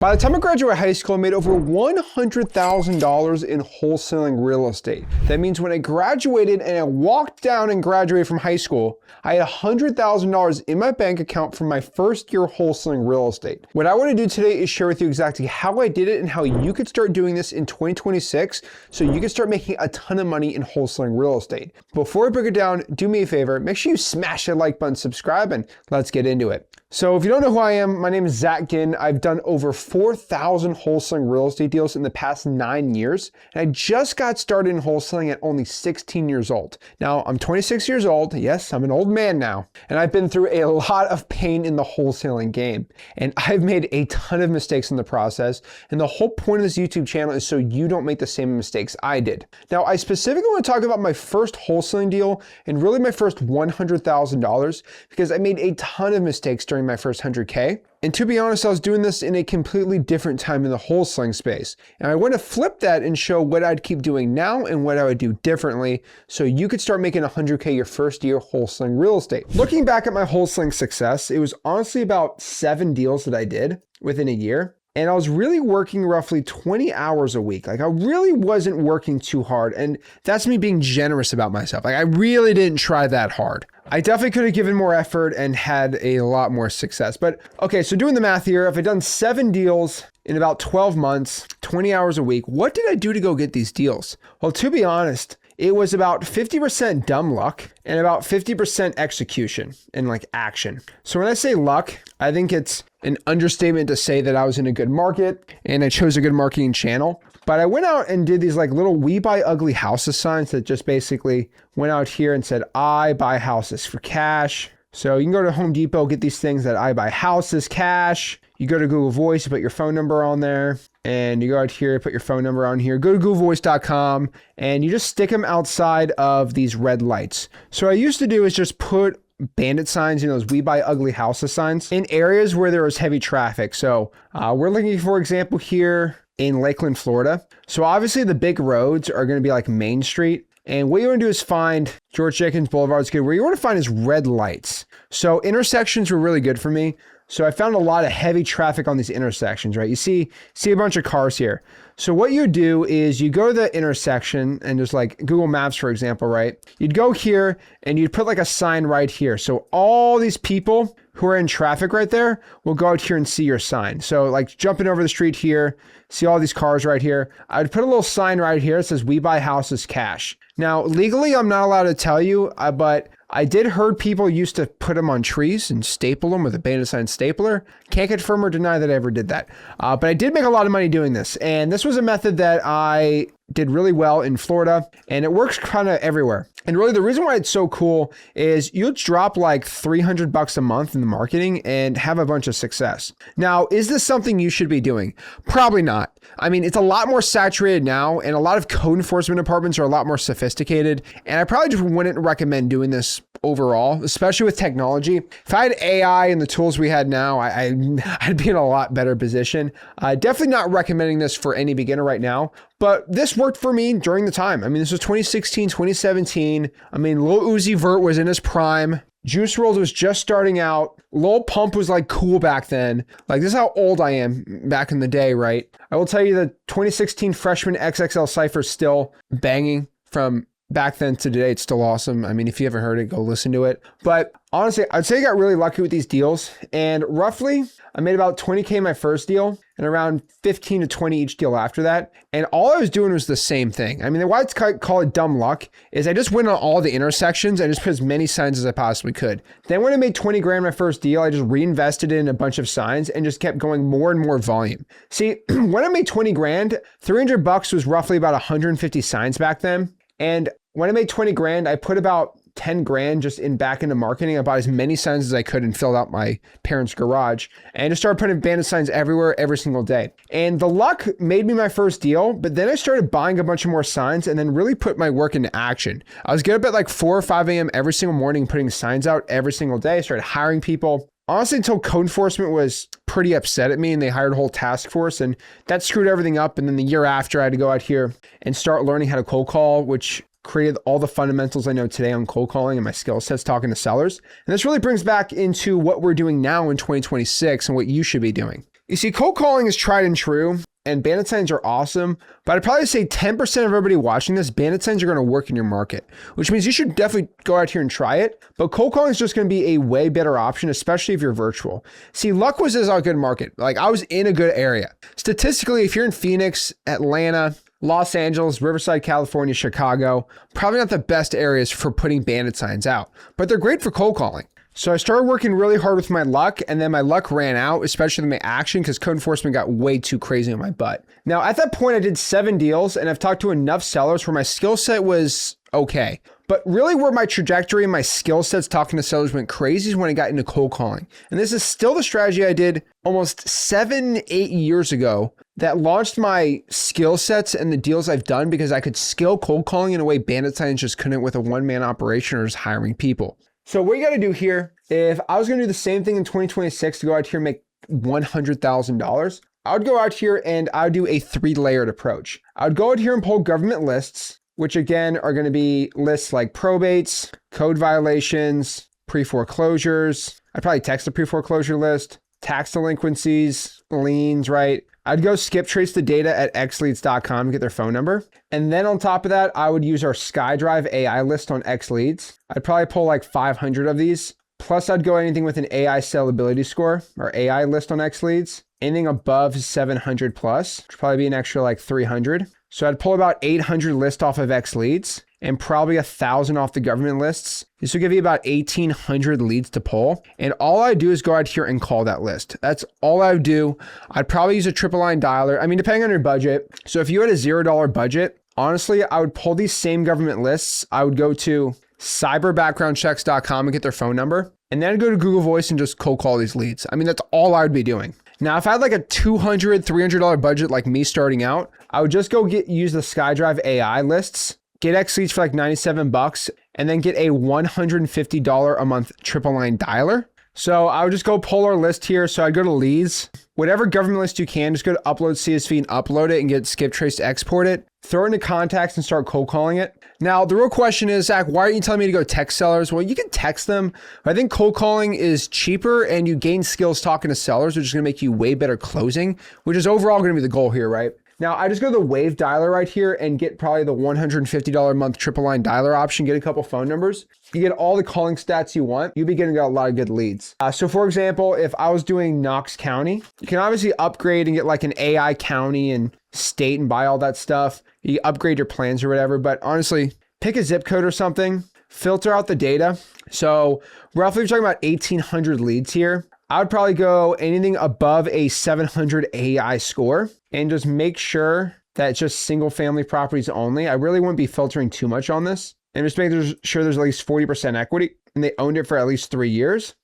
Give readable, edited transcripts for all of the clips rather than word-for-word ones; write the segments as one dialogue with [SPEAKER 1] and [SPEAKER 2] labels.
[SPEAKER 1] By the time I graduated high school, I made over $100,000 in wholesaling real estate. That means when I graduated and I walked down and graduated from high school, I had $100,000 in my bank account from my first year wholesaling real estate. What I want to do today is share with you exactly how I did it and how you could start doing this in 2026 so you can start making a ton of money in wholesaling real estate. Before I break it down, do me a favor, make sure you smash that like button, subscribe, and let's get into it. So if you don't know who I am, my name is Zach Ginn. I've done over 4,000 wholesaling real estate deals in the past 9 years. And I just got started in wholesaling at only 16 years old. Now I'm 26 years old. Yes, I'm an old man now. And I've been through a lot of pain in the wholesaling game. And I've made a ton of mistakes in the process. And the whole point of this YouTube channel is so you don't make the same mistakes I did. Now, I specifically want to talk about my first wholesaling deal and really my first $100,000 because I made a ton of mistakes during my first 100K. And to be honest, I was doing this in a completely different time in the wholesaling space. And I want to flip that and show what I'd keep doing now and what I would do differently so you could start making 100K your first year wholesaling real estate. Looking back at my wholesaling success, it was honestly about 7 deals that I did within a year. And I was really working roughly 20 hours a week. Like I really wasn't working too hard. And that's me being generous about myself. Like I really didn't try that hard. I definitely could have given more effort and had a lot more success. But okay, so doing the math here, if I'd done 7 deals in about 12 months, 20 hours a week, what did I do to go get these deals? Well, to be honest, it was about 50% dumb luck and about 50% execution and like action. So when I say luck, I think it's an understatement to say that I was in a good market and I chose a good marketing channel. But I went out and did these like little "We Buy Ugly Houses" signs that just basically went out here and said, "I buy houses for cash." So you can go to Home Depot, get these things that "I buy houses cash." You go to Google Voice, you put your phone number on there, and you go out here, put your phone number on here, go to googlevoice.com, and you just stick them outside of these red lights. So what I used to do is just put Bandit signs, those "We Buy Ugly Houses" signs in areas where there was heavy traffic. So we're looking, for example, here in Lakeland, Florida. So obviously the big roads are going to be like Main Street. And what you want to do is find George Jenkins Boulevard is good. Where you want to find is red lights. So intersections were really good for me. So I found a lot of heavy traffic on these intersections, right? You see a bunch of cars here. So what you do is you go to the intersection and just like Google Maps, for example, right? You'd go here and you'd put like a sign right here. So all these people who are in traffic right there will go out here and see your sign. So like jumping over the street here, see all these cars right here. I'd put a little sign right here that says "We Buy Houses Cash." Now, legally, I'm not allowed to tell you, but I did heard people used to put them on trees and staple them with a Bandit sign stapler. Can't confirm or deny that I ever did that. But I did make a lot of money doing this. And this was a method that I did really well in Florida, and it works kind of everywhere. And really the reason why it's so cool is you'd drop like $300 a month in the marketing and have a bunch of success. Now, is this something you should be doing? Probably not. I mean, it's a lot more saturated now, and a lot of code enforcement departments are a lot more sophisticated. And I probably just wouldn't recommend doing this overall, especially with technology. If I had AI and the tools we had now, I'd be in a lot better position. Definitely not recommending this for any beginner right now. But this worked for me during the time. I mean, this was 2016, 2017. I mean, Lil Uzi Vert was in his prime. Juice WRLD was just starting out. Lil Pump was like cool back then. Like, this is how old I am back in the day, right? I will tell you the 2016 Freshman XXL Cypher is still banging from back then to today. It's still awesome. I mean, if you haven't heard it, go listen to it. But honestly, I'd say I got really lucky with these deals. And roughly, I made about 20K my first deal and around 15 to 20 each deal after that. And all I was doing was the same thing. I mean, why it's call it dumb luck is I just went on all the intersections and just put as many signs as I possibly could. Then when I made 20 grand my first deal, I just reinvested in a bunch of signs and just kept going more and more volume. See, when I made 20 grand, $300 was roughly about 150 signs back then. And when I made 20 grand, I put about 10 grand just back into marketing. I bought as many signs as I could and filled out my parents' garage and just started putting Bandit signs everywhere every single day. And the luck made me my first deal, but then I started buying a bunch of more signs and then really put my work into action. I was getting up at like 4 or 5 a.m. every single morning, putting signs out every single day. I started hiring people. Honestly, until code enforcement was pretty upset at me and they hired a whole task force and that screwed everything up. And then the year after, I had to go out here and start learning how to cold call, which created all the fundamentals I know today on cold calling and my skill sets talking to sellers. And this really brings back into what we're doing now in 2026 and what you should be doing. You see, cold calling is tried and true, and bandit signs are awesome, but I'd probably say 10% of everybody watching this, bandit signs are going to work in your market, which means you should definitely go out here and try it. But cold calling is just going to be a way better option, especially if you're virtual. See, luck was a good market. Like, I was in a good area. Statistically, if you're in Phoenix, Atlanta, Los Angeles, Riverside, California, Chicago, probably not the best areas for putting bandit signs out, but they're great for cold calling. So I started working really hard with my luck, and then my luck ran out, especially with my action, because code enforcement got way too crazy on my butt. Now, at that point, I did 7 deals, and I've talked to enough sellers where my skill set was okay. But really where my trajectory and my skill sets talking to sellers went crazy is when I got into cold calling. And this is still the strategy I did almost 7-8 years ago that launched my skill sets and the deals I've done, because I could skill cold calling in a way bandit signs just couldn't with a one-man operation or just hiring people. So what you got to do here, if I was going to do the same thing in 2026 to go out here and make $100,000, I would go out here and I would do a 3-layered approach. I would go out here and pull government lists, which again are going to be lists like probates, code violations, pre-foreclosures. I'd probably text the pre-foreclosure list, tax delinquencies, liens, right? I'd go skip trace the data at xleads.com to get their phone number. And then on top of that, I would use our SkyDrive AI list on XLeads. I'd probably pull like 500 of these. Plus I'd go anything with an AI sellability score or AI list on XLeads. Anything above 700 plus, which would probably be an extra like 300. So I'd pull about 800 lists off of XLeads and probably 1,000 off the government lists. This will give you about 1,800 leads to pull. And all I do is go out here and call that list. That's all I would do. I'd probably use a triple line dialer. I mean, depending on your budget. So if you had a $0 budget, honestly, I would pull these same government lists. I would go to cyberbackgroundchecks.com and get their phone number. And then I'd go to Google Voice and just cold call these leads. I mean, that's all I would be doing. Now, if I had like a $200, $300 budget like me starting out, I would just go use the SkyDrive AI lists, get XLeads for like $97, and then get a $150 a month triple line dialer. So I would just go pull our list here. So I'd go to leads, whatever government list you can, just go to upload CSV and upload it and get skip trace to export it, throw it into contacts and start cold calling it. Now, the real question is, Zach, why aren't you telling me to go text sellers? Well, you can text them. I think cold calling is cheaper and you gain skills talking to sellers, which is going to make you way better closing, which is overall going to be the goal here, right? Now, I just go to the Wave dialer right here and get probably the $150 a month triple line dialer option, get a couple phone numbers. You get all the calling stats you want. You'll be getting a lot of good leads. So for example, if I was doing Knox County, you can obviously upgrade and get like an AI county and state and buy all that stuff. You upgrade your plans or whatever, but honestly, pick a zip code or something, filter out the data. So roughly we're talking about 1,800 leads here. I would probably go anything above a 700 AI score and just make sure that it's just single family properties only. I really wouldn't be filtering too much on this, and just make sure there's at least 40% equity and they owned it for at least 3 years.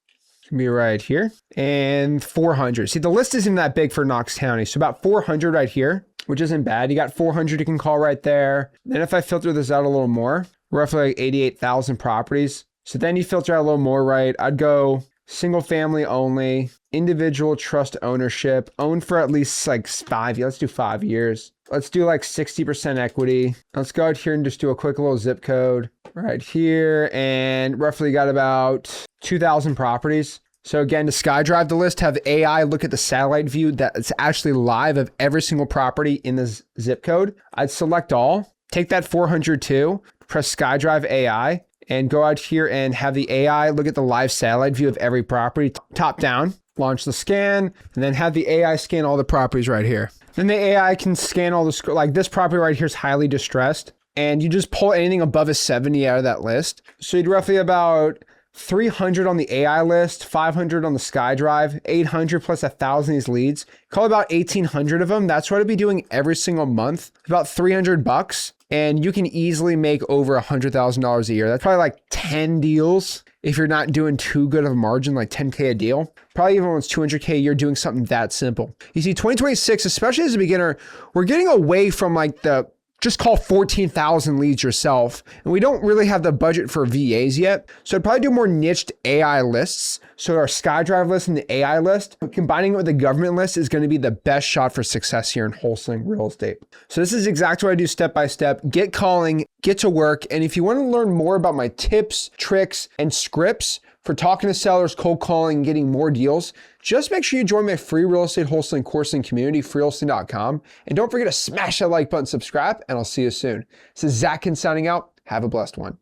[SPEAKER 1] It's gonna be right here. And 400. See, the list isn't that big for Knox County. So about 400 right here, which isn't bad. You got 400 you can call right there. Then if I filter this out a little more, roughly like 88,000 properties. So then you filter out a little more, right? I'd go single family only, individual trust ownership, owned for at least like 5 years. Let's do 5 years. Let's do like 60% equity. Let's go out here and just do a quick little zip code right here. And roughly got about 2,000 properties. So again, to SkyDrive the list, have AI look at the satellite view that's actually live of every single property in this zip code. I'd select all, take that 400 too, press SkyDrive AI, and go out here and have the AI look at the live satellite view of every property, top down, launch the scan, and then have the AI scan all the properties right here. Then the AI can scan all the, like this property right here is highly distressed, and you just pull anything above a 70 out of that list. So you'd roughly about 300 on the AI list, 500 on the SkyDrive, 800 plus 1,000 of these leads. Call about 1,800 of them. That's what I'd be doing every single month, about $300. And you can easily make over $100,000 a year. That's probably like 10 deals. If you're not doing too good of a margin, like 10K a deal, probably even when it's 200K a year, doing something that simple. You see, 2026, especially as a beginner, we're getting away from like the just call 14,000 leads yourself. And we don't really have the budget for VAs yet. So I'd probably do more niched AI lists. So our SkyDrive list and the AI list, combining it with the government list is going to be the best shot for success here in wholesaling real estate. So this is exactly what I do step by step. Get calling, get to work. And if you want to learn more about my tips, tricks, and scripts for talking to sellers, cold calling, and getting more deals, just make sure you join my free real estate wholesaling course and community, freewholesaling.com. And don't forget to smash that like button, subscribe, and I'll see you soon. This is Zach Ginn signing out. Have a blessed one.